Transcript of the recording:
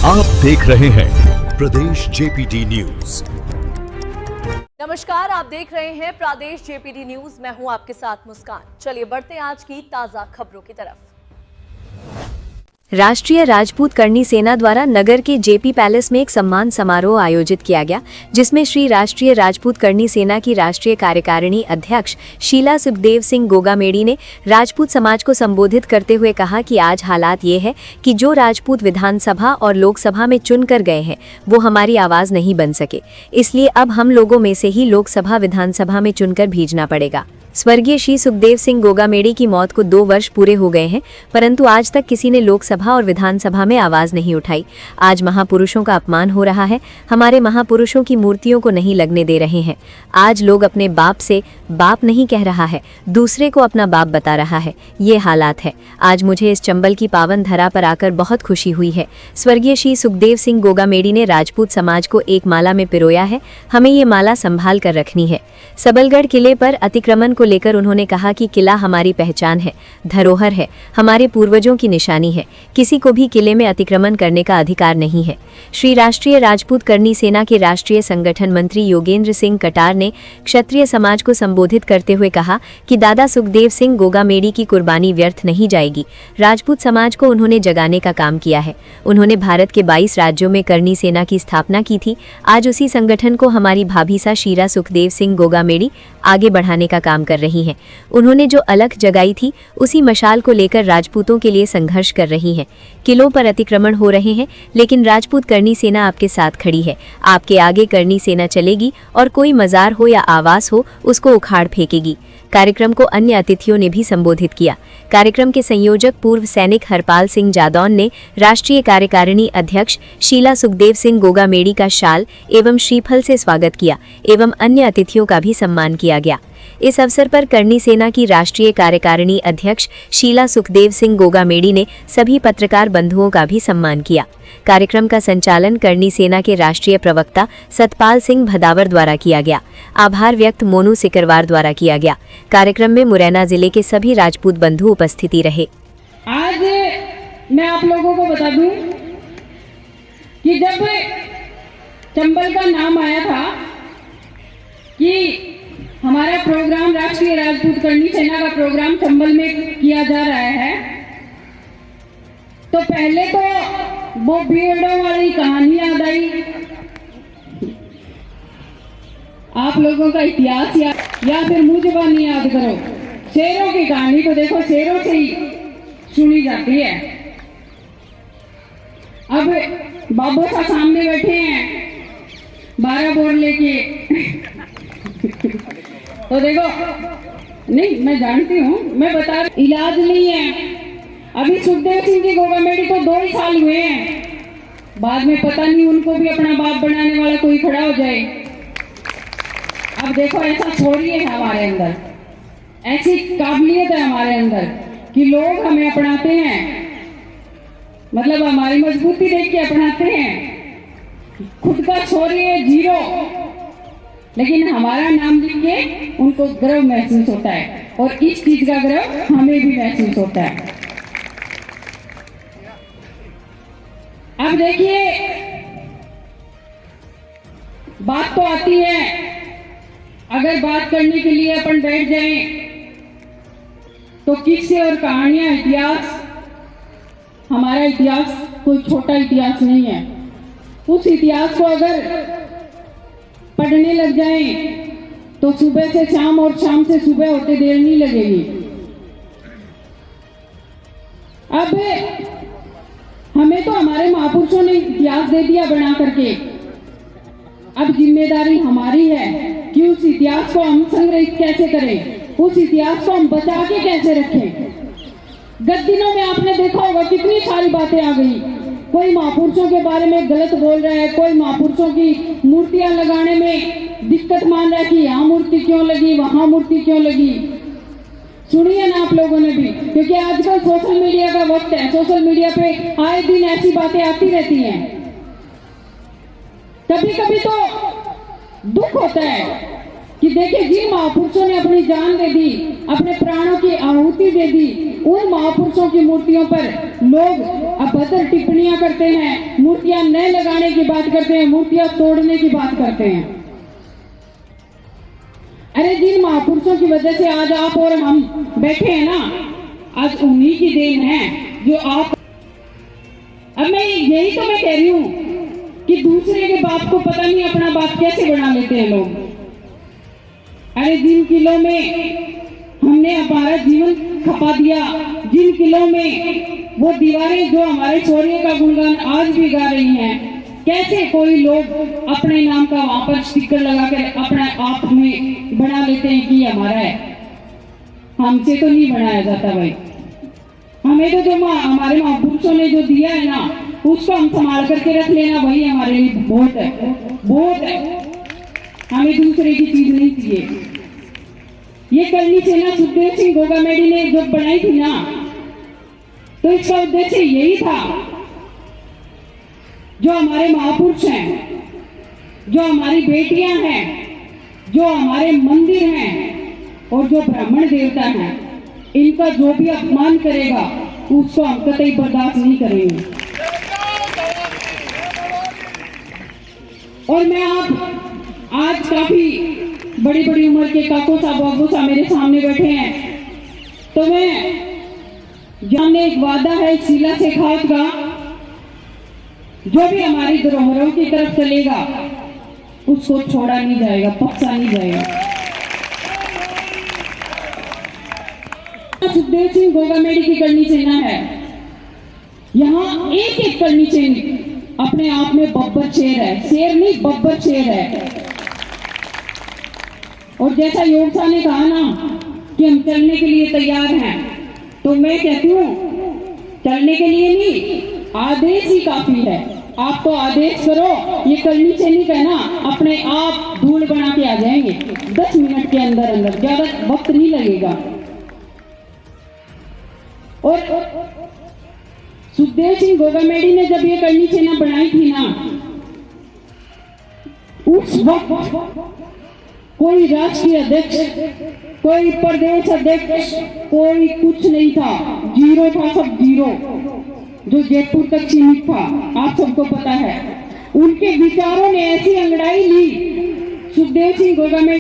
आप देख रहे हैं प्रदेश जेपीडी न्यूज। नमस्कार, आप देख रहे हैं प्रदेश जेपीडी न्यूज। मैं हूं आपके साथ मुस्कान। चलिए बढ़ते हैं आज की ताजा खबरों की तरफ। राष्ट्रीय राजपूत करनी सेना द्वारा नगर के जेपी पैलेस में एक सम्मान समारोह आयोजित किया गया, जिसमें श्री राष्ट्रीय राजपूत करनी सेना की राष्ट्रीय कार्यकारिणी अध्यक्ष शीला सुखदेव सिंह गोगामेड़ी ने राजपूत समाज को संबोधित करते हुए कहा कि आज हालात ये है कि जो राजपूत विधानसभा और लोकसभा में चुनकर गए हैं वो हमारी आवाज नहीं बन सके, इसलिए अब हम लोगों में से ही लोकसभा विधानसभा में चुनकर भेजना पड़ेगा। स्वर्गीय श्री सुखदेव सिंह गोगामेड़ी की मौत को 2 वर्ष पूरे हो गए हैं, परंतु आज तक किसी ने लोकसभा और विधानसभा में आवाज नहीं उठाई। आज महापुरुषों का अपमान हो रहा है, हमारे महापुरुषों की मूर्तियों को नहीं लगने दे रहे हैं। आज लोग अपने बाप से बाप नहीं कह रहा है, दूसरे को अपना बाप बता रहा है। ये हालात है। आज मुझे इस चंबल की पावन धरा पर आकर बहुत खुशी हुई है। स्वर्गीय श्री सुखदेव सिंह गोगामेड़ी ने राजपूत समाज को एक माला में पिरोया है, हमें ये माला संभाल कर रखनी है। सबलगढ़ किले पर अतिक्रमण को लेकर उन्होंने कहा कि किला हमारी पहचान है, धरोहर है, हमारे पूर्वजों की निशानी है। किसी को भी किले में अतिक्रमण करने का अधिकार नहीं है। श्री राष्ट्रीय राजपूत करनी सेना के राष्ट्रीय संगठन मंत्री योगेंद्र सिंह कटार ने क्षत्रिय समाज को संबोधित करते हुए कहा कि दादा सुखदेव सिंह गोगामेड़ी की कुर्बानी व्यर्थ नहीं जाएगी। राजपूत समाज को उन्होंने जगाने का काम किया है। उन्होंने भारत के 22 राज्यों में करनी सेना की स्थापना की थी। आज उसी संगठन को हमारी भाभीसा शीला सुखदेव सिंह गोगामेड़ी आगे बढ़ाने का काम कर रही हैं। उन्होंने जो अलख जगाई थी उसी मशाल को लेकर राजपूतों के लिए संघर्ष कर रही हैं। किलों पर अतिक्रमण हो रहे हैं, लेकिन राजपूत करनी सेना आपके साथ खड़ी है। आपके आगे करनी सेना चलेगी और कोई मजार हो या आवास हो उसको उखाड़ फेंकेगी। कार्यक्रम को अन्य अतिथियों ने भी संबोधित किया। कार्यक्रम के संयोजक पूर्व सैनिक हरपाल सिंह जादौन ने राष्ट्रीय कार्यकारिणी अध्यक्ष शीला सुखदेव सिंह गोगामेड़ी का शाल एवं श्रीफल से स्वागत किया एवं अन्य अतिथियों का भी सम्मान किया गया। इस अवसर पर करनी सेना की राष्ट्रीय कार्यकारिणी अध्यक्ष शीला सुखदेव सिंह गोगामेड़ी ने सभी पत्रकार बंधुओं का भी सम्मान किया। कार्यक्रम का संचालन करनी सेना के राष्ट्रीय प्रवक्ता सतपाल सिंह भदावर द्वारा किया गया। आभार व्यक्त मोनू सिकरवार द्वारा किया गया। कार्यक्रम में मुरैना जिले के सभी राजपूत बंधु उपस्थिति रहे। आज मैं आप लोगों को बता दूं कि जब चंबल का नाम आया था कि हमारा प्रोग्राम राष्ट्रीय राजपूत करनी सेना का प्रोग्राम चंबल में किया जा रहा है, तो पहले तो वो बीएडओ वाली कहानी याद आई, आप लोगों का इतिहास या फिर मुंह जुबानी याद करो। शेरों की कहानी तो देखो शेरों से ही सुनी जाती है। अब बाबू साहब सामने बैठे हैं 12 बोर्ड लेके तो देखो, नहीं मैं जानती हूँ, मैं बता रही, इलाज नहीं है। अभी सुखदेव सिंह जी गोगामेड़ी को 2 ही साल हुए हैं, बाद में पता नहीं उनको भी अपना बाप बनाने वाला कोई खड़ा हो जाए। अब देखो ऐसा छोड़िए है हमारे अंदर, ऐसी काबिलियत है हमारे अंदर कि लोग हमें अपनाते हैं, मतलब हमारी मजबूती देख के अपनाते हैं। खुद का छोड़िए जीरो, लेकिन हमारा नाम लिख के उनको गर्व महसूस होता है और इस चीज का गर्व हमें भी महसूस होता है। अब देखिए, बात तो आती है, अगर बात करने के लिए अपन बैठ जाएं तो किस्से और कहानियां, इतिहास, हमारा इतिहास कोई छोटा इतिहास नहीं है। उस इतिहास को अगर पढ़ने लग जाएं तो सुबह से शाम और शाम से सुबह होते देर नहीं लगेगी। अब हमें तो हमारे महापुरुषों ने इतिहास दे दिया बना करके, अब जिम्मेदारी हमारी है कि उस इतिहास को हम संग्रहित कैसे करें, उस इतिहास को हम बचा के कैसे रखें। गत दिनों में आपने देखा होगा कितनी सारी बातें आ गई, कोई महापुरुषों के बारे में गलत बोल रहा है, कोई महापुरुषों की मूर्तियां लगाने में दिक्कत मान रहा है कि यहाँ मूर्ति क्यों लगी, वहां मूर्ति क्यों लगी। सुनिए ना आप लोगों ने भी, क्योंकि आजकल सोशल मीडिया का वक्त है, सोशल मीडिया पे आए दिन ऐसी बातें आती रहती हैं। कभी कभी तो दुख होता है कि देखिए जिन महापुरुषों ने अपनी जान दे दी, अपने प्राणों की आहुति दे दी, उन महापुरुषों की मूर्तियों पर लोग अभद्र टिप्पणियां करते हैं, मूर्तियां की बात करते हैं, मूर्तियां तोड़ने की बात करते हैं। अरे जिन महापुरुषों की वजह से आज आप और हम बैठे हैं ना, आज उन्हीं की देन है जो आप। अब मैं यही तो मैं कह रही हूं कि दूसरे के बाप को पता नहीं अपना बाप कैसे बना लेते हैं लोग। अरे जिन किलों में हमने हमारा जीवन खपा दिया, जिन किलों में वो दीवारें जो हमारे शौर्य का गुणगान आज भी गा रही हैं, कैसे कोई लोग अपने नाम का वहां पर स्टिकर लगाकर अपने आप में बना लेते हैं कि हमारा है। हमसे तो नहीं बनाया जाता भाई। हमें तो जो हमारे महापुरुषों ने जो दिया है ना, उसको हम संभाल करके रख लेना, वही हमारे लिए बहुत है, बहुत है। हमें दूसरे की चीज नहीं चाहिए। ये करनी सेना सुखदेव सिंह गोगामेडी ने जो बनाई थी ना, तो इसका उद्देश्य यही था, जो हमारे महापुरुष हैं, जो हमारी बेटियां हैं, जो हमारे मंदिर हैं और जो ब्राह्मण देवता हैं, इनका जो भी अपमान करेगा उसको हम कतई बर्दाश्त नहीं करेंगे। और मैं आज काफी बड़ी बड़ी उम्र के काको साहब बाबू साहब मेरे सामने बैठे हैं, तो मैं जानने एक वादा है शीला शेखावत का, जो भी हमारी धरोहरों की तरफ चलेगा उसको छोड़ा नहीं जाएगा, बख्शा नहीं जाएगा। सुखदेव सिंह गोगामेडी की करनी सेना है। यहाँ एक एक करनी सेना अपने आप में बब्बर शेर है, शेर नहीं बब्बर शेर है। और जैसा योग साहब ने कहा ना कि हम चलने के लिए तैयार हैं, तो मैं कहती हूँ चलने के लिए नहीं, आदेश ही काफी है। आप तो आदेश करो, ये करनी सैनिक है ना, अपने आप धूल बना के आ जाएंगे 10 मिनट के अंदर अंदर, ज्यादा वक्त नहीं लगेगा। और सुखदेव सिंह गोगामेडी ने जब ये करनी सेना बनाई थी ना, उस वक्त कोई राष्ट्रीय अध्यक्ष, कोई प्रदेश अध्यक्ष, कोई कुछ नहीं था, जीरो था, सब जीरो, जो जयपुर तक सीमित था, आप सबको पता है। उनके विचारों ने ऐसी अंगड़ाई ली सुखदेव सिंह गोगामेडी